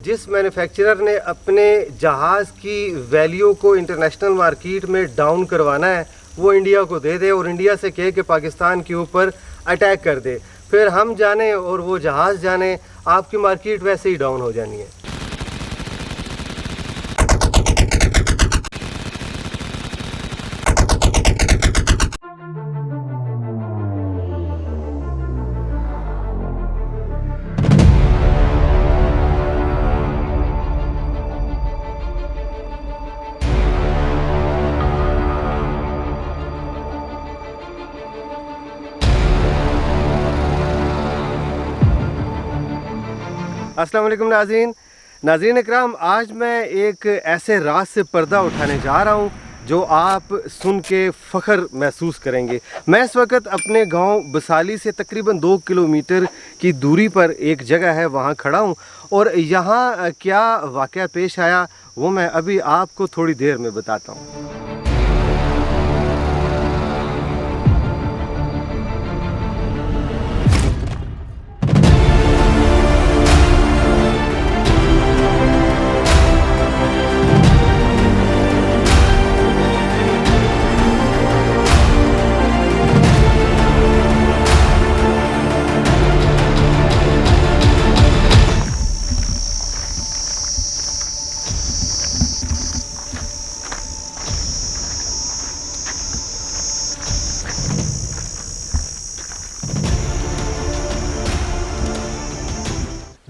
जिस मैन्युफैक्चरर ने अपने जहाज़ की वैल्यू को इंटरनेशनल मार्केट में डाउन करवाना है वो इंडिया को दे दे और इंडिया से कहे कि पाकिस्तान के ऊपर अटैक कर दे, फिर हम जाने और वो जहाज़ जाने, आपकी मार्केट वैसे ही डाउन हो जानी है। अस्सलाम वालेकुम नाज़रीन इकराम, आज मैं एक ऐसे राज से पर्दा उठाने जा रहा हूँ जो आप सुन के फ़ख्र महसूस करेंगे। मैं इस वक्त अपने गांव बसाली से तकरीबन 2 किलोमीटर की दूरी पर एक जगह है, वहाँ खड़ा हूँ और यहाँ क्या वाक़या पेश आया वो मैं अभी आपको थोड़ी देर में बताता हूँ।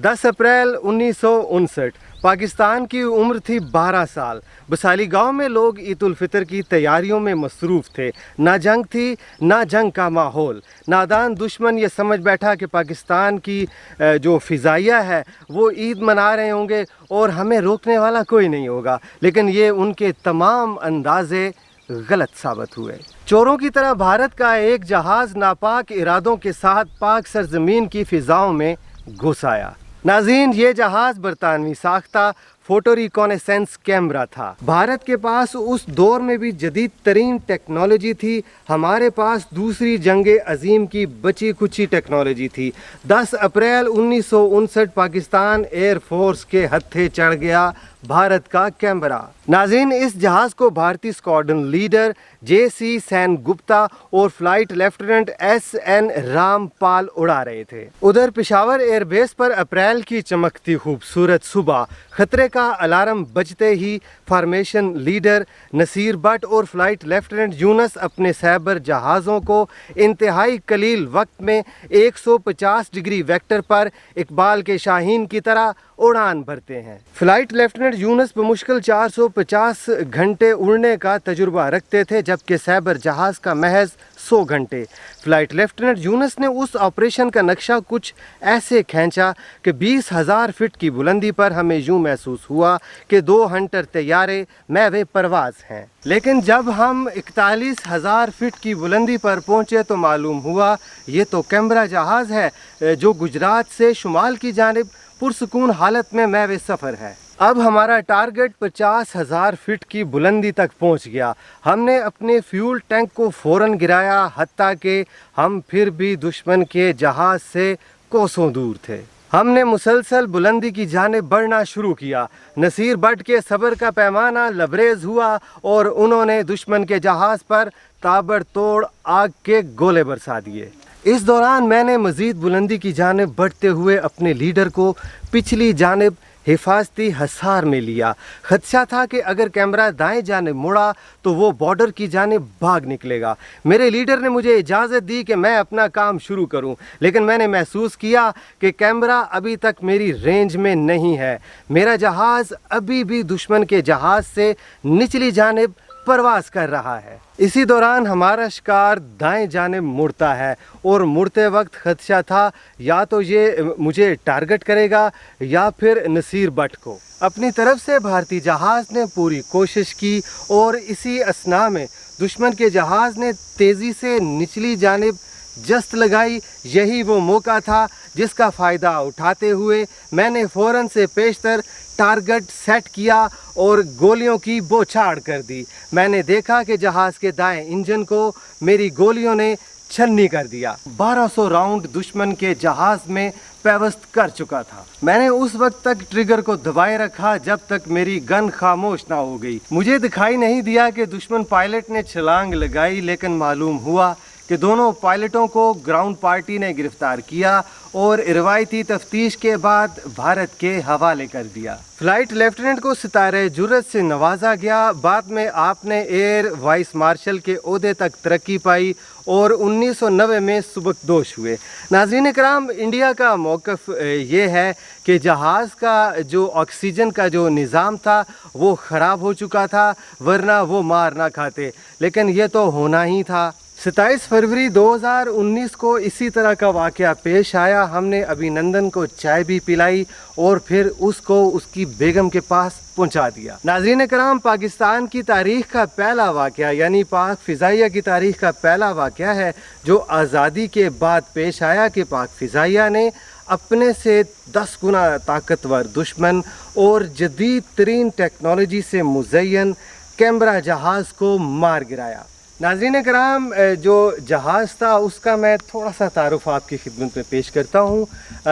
10 अप्रैल 1959 पाकिस्तान की उम्र थी 12 साल। बसाली गांव में लोग ईद उल फितर की तैयारियों में मसरूफ़ थे। ना जंग थी ना जंग का माहौल। नादान दुश्मन ये समझ बैठा कि पाकिस्तान की जो फ़िज़ाइया है वो ईद मना रहे होंगे और हमें रोकने वाला कोई नहीं होगा, लेकिन ये उनके तमाम अंदाज़े गलत साबित हुए। चोरों की तरह भारत का एक जहाज़ नापाक इरादों के साथ पाक सरजमीन की फ़िज़ाओं में घुस आया। नाज़रीन, ये जहाज़ बरतानवी साख्ता फोटो रिकॉनेसेंस कैमरा था। भारत के पास उस दौर में भी जदीद तरीन टेक्नोलॉजी थी। हमारे पास दूसरी जंग अजीम की बची कुची टेक्नोलॉजी थी। 10 अप्रैल 1959 पाकिस्तान एयरफोर्स के हत्थे चढ़ गया भारत का कैमरा। नाज़रीन, इस जहाज़ को भारतीय squadron leader JC Sen Gupta और फ्लाइट लेफ्टिनेंट SN रामपाल उड़ा रहे थे। उधर पेशावर एयरबेस पर अप्रैल की चमकती खूबसूरत सुबह खतरे का अलार्म बजते ही फॉर्मेशन लीडर नसीर बट और फ्लाइट लेफ्टिनेंट यूनस अपने सैबर जहाज़ों को इंतहाई कलील वक्त में 150 डिग्री वेक्टर पर इकबाल के शाहीन की तरह उड़ान भरते हैं। फ्लाइट लेफ्टिनेंट यूनस बमुश्किल 450 घंटे उड़ने का तजुर्बा रखते थे, जबकि सैबर जहाज़ का महज 100 घंटे। फ्लाइट लेफ्टिनेंट यूनस ने उस ऑपरेशन का नक्शा कुछ ऐसे खींचा कि 20,000 फीट की बुलंदी पर हमें यूं महसूस हुआ कि 2 हंटर तैयारे महवे परवाज़ हैं। लेकिन जब हम 41,000 फीट की बुलंदी पर पहुंचे तो मालूम हुआ ये तो कैमरा जहाज़ है जो गुजरात से शुमाल की जानिब पुरसुकून हालत में महवे सफ़र है। अब हमारा टारगेट 50,000 फीट की बुलंदी तक पहुंच गया। हमने अपने फ्यूल टैंक को फ़ौरन गिराया, हत्ता कि हम फिर भी दुश्मन के जहाज़ से कोसों दूर थे। हमने मुसलसल बुलंदी की जानिब बढ़ना शुरू किया। नसीर बट के सब्र का पैमाना लबरेज हुआ और उन्होंने दुश्मन के जहाज़ पर ताबड़तोड़ आग के गोले बरसा दिए। इस दौरान मैंने मज़ीद बुलंदी की जानिब बढ़ते हुए अपने लीडर को पिछली जानिब हिफाजती हसार में लिया। खदशा था कि अगर कैमरा दाएं जानिब मुड़ा तो वो बॉर्डर की जानिब भाग निकलेगा। मेरे लीडर ने मुझे इजाज़त दी कि मैं अपना काम शुरू करूं, लेकिन मैंने महसूस किया कि कैमरा अभी तक मेरी रेंज में नहीं है। मेरा जहाज़ अभी भी दुश्मन के जहाज़ से निचली जानिब परवाज़ कर रहा है। इसी दौरान हमारा शिकार दाएं जानिब मुड़ता है और मुड़ते वक्त खदशा था या तो ये मुझे टारगेट करेगा या फिर नसीर बट को। अपनी तरफ से भारतीय जहाज़ ने पूरी कोशिश की और इसी असना में दुश्मन के जहाज़ ने तेज़ी से निचली जानिब जस्त लगाई। यही वो मौका था जिसका फ़ायदा उठाते हुए मैंने फ़ौरन से पेशतर टारगेट सेट किया और गोलियों की बौछार कर दी। मैंने देखा कि जहाज़ के दाएं इंजन को मेरी गोलियों ने छन्नी कर दिया। 1200 राउंड दुश्मन के जहाज में पेवस्त कर चुका था। मैंने उस वक्त तक ट्रिगर को दबाए रखा जब तक मेरी गन खामोश ना हो गई। मुझे दिखाई नहीं दिया कि दुश्मन पायलट ने छलांग लगाई, लेकिन मालूम हुआ कि दोनों पायलटों को ग्राउंड पार्टी ने गिरफ्तार किया और रिवायती तफ्तीश के बाद भारत के हवाले कर दिया। फ्लाइट लेफ्टिनेंट को सितारे जुर्रत से नवाजा गया। बाद में आपने एयर वाइस मार्शल के ओहदे तक तरक्की पाई और 1990 में सुबकदोश हुए। नाज़रीन कराम, इंडिया का मौक़िफ़ ये है कि जहाज़ का जो ऑक्सीजन का जो निज़ाम था वो ख़राब हो चुका था, वरना वो मार ना खाते, लेकिन ये तो होना ही था। 27 फरवरी 2019 को इसी तरह का वाक़या पेश आया। हमने अभिनंदन को चाय भी पिलाई और फिर उसको उसकी बेगम के पास पहुंचा दिया। नाज़रीन कराम, पाकिस्तान की तारीख़ का पहला वाक़या यानी पाक फ़िज़ाइया की तारीख़ का पहला वाक़या है जो आज़ादी के बाद पेश आया कि पाक फ़िज़ाइया ने अपने से 10 गुना ताकतवर दुश्मन और जदीद तरीन टेक्नोलॉजी से मुज़य्यन कैमरा जहाज़ को मार गिराया। नाज़रीन कराम, जो जहाज़ था उसका मैं थोड़ा सा तारुफ आपकी खिदमत में पेश करता हूँ।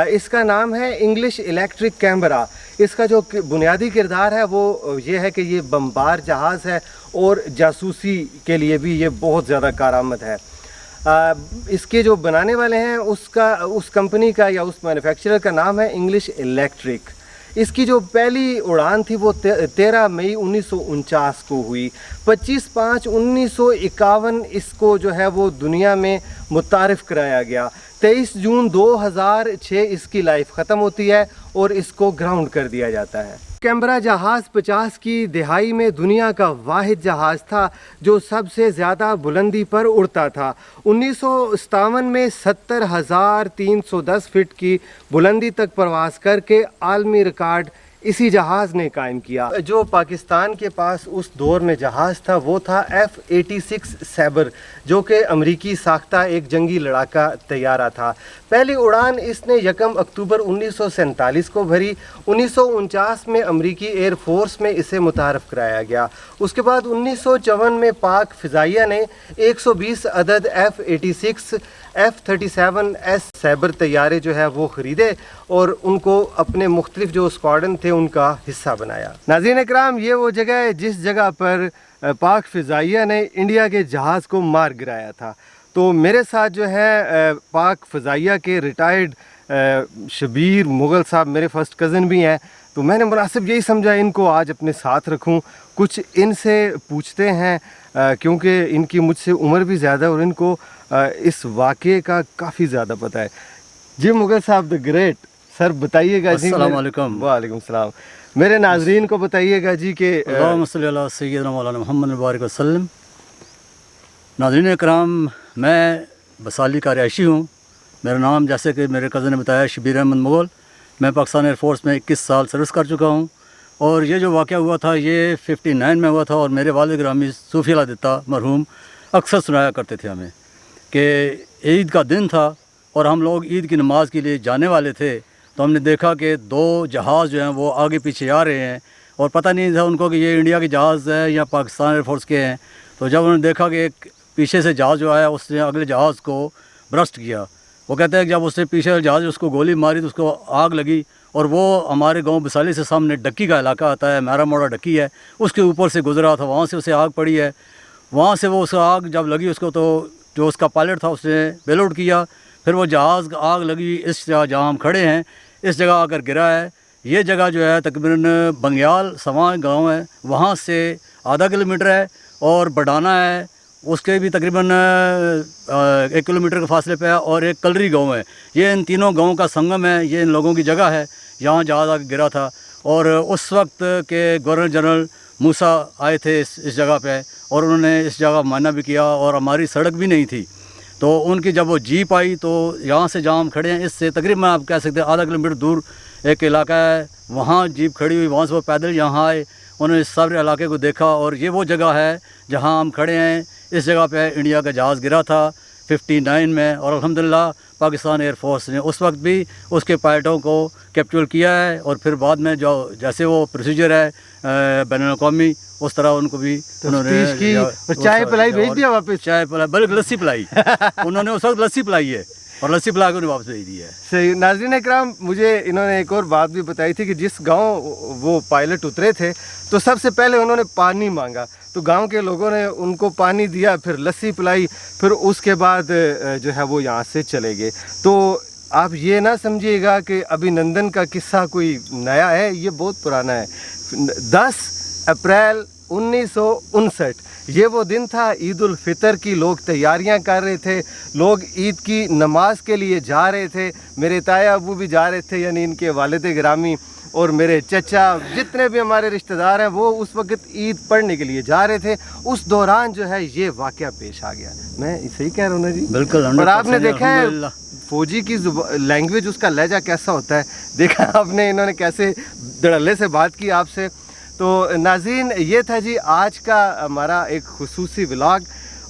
इसका नाम है इंग्लिश इलेक्ट्रिक कैमरा। इसका जो बुनियादी किरदार है वो ये है कि ये बमबार जहाज़ है और जासूसी के लिए भी ये बहुत ज़्यादा कारआमद है। इसके जो बनाने वाले हैं उस कंपनी का या उस मैन्युफैक्चरर का नाम है इंग्लिश इलेक्ट्रिक। इसकी जो पहली उड़ान थी वो 13 मई 1949 को हुई। 25/5/1951 इसको जो है वो दुनिया में मुतारिफ़ कराया गया। 23 जून 2006 इसकी लाइफ ख़त्म होती है और इसको ग्राउंड कर दिया जाता है। कैमरा जहाज़ 50 की दहाई में दुनिया का वाहिद जहाज़ था जो सबसे ज़्यादा बुलंदी पर उड़ता था। 1957 में 70,310 फीट की बुलंदी तक परवाज़ करके आलमी रिकॉर्ड इसी जहाज़ ने कायम किया। जो पाकिस्तान के पास उस दौर में जहाज़ था वो था F-86 सैबर, जो कि अमरीकी साख्ता एक जंगी लड़ाका तैयारा था। पहली उड़ान इसने 1 अक्टूबर 1947 को भरी। 1949 में अमरीकी एयर फोर्स में इसे मुतारफ़ कराया गया। उसके बाद 1954 में पाक फ़िज़ाइया ने 120 अदद F-86 F-37S सैबर तैयारे जो है वो ख़रीदे और उनको अपने मुख्तलिफ जो स्क्वाड्रन थे उनका हिस्सा बनाया। नाज़रीन इकराम, ये वो जगह है जिस जगह पर पाक फ़िज़ाइया ने इंडिया के जहाज़ को मार गिराया था। तो मेरे साथ जो है पाक फ़िज़ाइया के रिटायर्ड शबीर मुग़ल साहब मेरे फ़र्स्ट कज़न भी हैं, तो मैंने मुनासिब यही समझा इनको आज अपने साथ रखूं, कुछ इनसे पूछते हैं क्योंकि इनकी मुझसे उम्र भी ज़्यादा और इनको इस वाक़े का काफ़ी ज़्यादा पता है। जी मुग़ल साहब द ग्रेट, सर बताइएगा जी। अस्सलाम वालेकुम। वालेकुम सलाम। मेरे नाज़रीन को बताइएगा जी कि अल्लाहुम्मा सल्ली अला सय्यिदना मौलाना मुहम्मद मुबारक वसल्लम। नाज़रीन इकराम, मैं बसाली का रहायशी हूँ। मेरा नाम जैसे कि मेरे कज़न ने बताया शबीर अहमद मुग़ल। मैं पाकिस्तान एयरफोर्स में 21 साल सर्विस कर चुका हूँ और ये जो वाक़या हुआ था ये 59 में हुआ था और मेरे वालिद ग्रामी सूफ़ी अल्लाह मरहूम अक्सर सुनाया करते थे हमें कि ईद का दिन था और हम लोग ईद की नमाज़ के लिए जाने वाले थे, तो हमने देखा कि 2 जहाज़ जो हैं वो आगे पीछे आ रहे हैं और पता नहीं था उनको कि ये इंडिया के जहाज़ है या पाकिस्तान एयरफोर्स के हैं। तो जब उन्होंने देखा कि एक पीछे से जहाज़ जो आया उसने अगले जहाज़ को ब्रस्ट किया। वो कहते हैं कि जब उसने पीछे जहाज़ उसको गोली मारी तो उसको आग लगी और वो हमारे गांव बसाली से सामने डक्की का इलाका आता है, मैरा मोड़ा डक्की है, उसके ऊपर से गुजरा था, वहाँ से उसे आग पड़ी है। वहाँ से वो उसका आग जब लगी उसको तो जो उसका पायलट था उसने बेल आउट किया, फिर वो जहाज़ आग लगी इस जगह जहाँ हम खड़े हैं इस जगह आकर गिरा है। ये जगह जो है तकरीबन बंग्याल सवां गाँव है, वहाँ से आधा किलोमीटर है और बडाना है उसके भी तकरीबन 1 किलोमीटर के फासले पे है और एक कलरी गांव है। ये इन तीनों गांवों का संगम है, ये इन लोगों की जगह है जहाँ जहाज़ आके गिरा था। और उस वक्त के गवर्नर जनरल मूसा आए थे इस जगह पे और उन्होंने इस जगह मायना भी किया और हमारी सड़क भी नहीं थी, तो उनकी जब वो जीप आई तो यहाँ से जहाँ हम खड़े हैं इससे तकरीबन आप कह सकते हैं आधा किलोमीटर दूर एक इलाका है, वहाँ जीप खड़ी हुई, वहाँ से वो पैदल यहाँ आए, उन्होंने इस सारे इलाके को देखा और ये वो जगह है जहाँ हम खड़े हैं। इस जगह पे इंडिया का जहाज़ गिरा था 59 में और अल्हम्दुलिल्लाह पाकिस्तान एयर फोर्स ने उस वक्त भी उसके पायलटों को कैप्चर किया है, और फिर बाद में जो जैसे वो प्रोसीजर है बैनुल-अक़वामी, उस तरह उनको भी तफ्तीश की और चाय पिलाई, भेज दिया वापस। चाय पिलाई, बल्कि लस्सी पिलाई उन्होंने उस वक्त लस्सी पिलाई है, और लस्सी पिला के उन्हें वापस भेज दी है। सही। नाज़रीन इकराम, मुझे इन्होंने एक और बात भी बताई थी कि जिस गांव वो पायलट उतरे थे तो सबसे पहले उन्होंने पानी मांगा, तो गांव के लोगों ने उनको पानी दिया, फिर लस्सी पिलाई, फिर उसके बाद जो है वो यहाँ से चले गए। तो आप ये ना समझिएगा कि अभिनंदन का किस्सा कोई नया है, ये बहुत पुराना है। 10 अप्रैल 1959 ये वो दिन था, ईद उल फितर की लोग तैयारियां कर रहे थे, लोग ईद की नमाज के लिए जा रहे थे। मेरे ताया अबू भी जा रहे थे, यानी इनके वालिद गिरामी और मेरे चचा, जितने भी हमारे रिश्तेदार हैं, वो उस वक्त ईद पढ़ने के लिए जा रहे थे। उस दौरान जो है ये वाक़या पेश आ गया। मैं सही कह रहा हूँ ना जी? बिल्कुल। और आपने देखा है फौजी की लैंग्वेज, उसका लहजा कैसा होता है, देखा आपने इन्होंने कैसे धड़ल्ले से बात की आपसे। तो नाज़रीन, ये था जी आज का हमारा एक खुसूसी व्लॉग,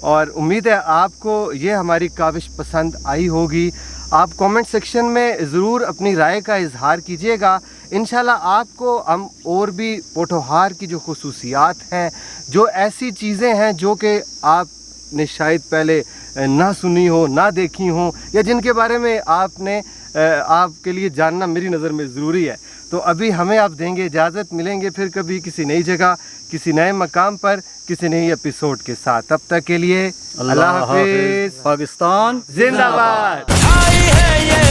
और उम्मीद है आपको ये हमारी काविश पसंद आई होगी। आप कमेंट सेक्शन में ज़रूर अपनी राय का इजहार कीजिएगा। इंशाल्लाह आपको हम और भी पोठोहार की जो खुसूसियात हैं, जो ऐसी चीज़ें हैं जो कि आपने शायद पहले ना सुनी हो, ना देखी हो, या जिनके बारे में आपके लिए जानना मेरी नज़र में ज़रूरी है। तो अभी हमें आप देंगे इजाज़त, मिलेंगे फिर कभी किसी नई जगह, किसी नए मकाम पर, किसी नई एपिसोड के साथ। तब तक के लिए अल्लाह हाफ़िज़। पाकिस्तान जिंदाबाद। आई है ये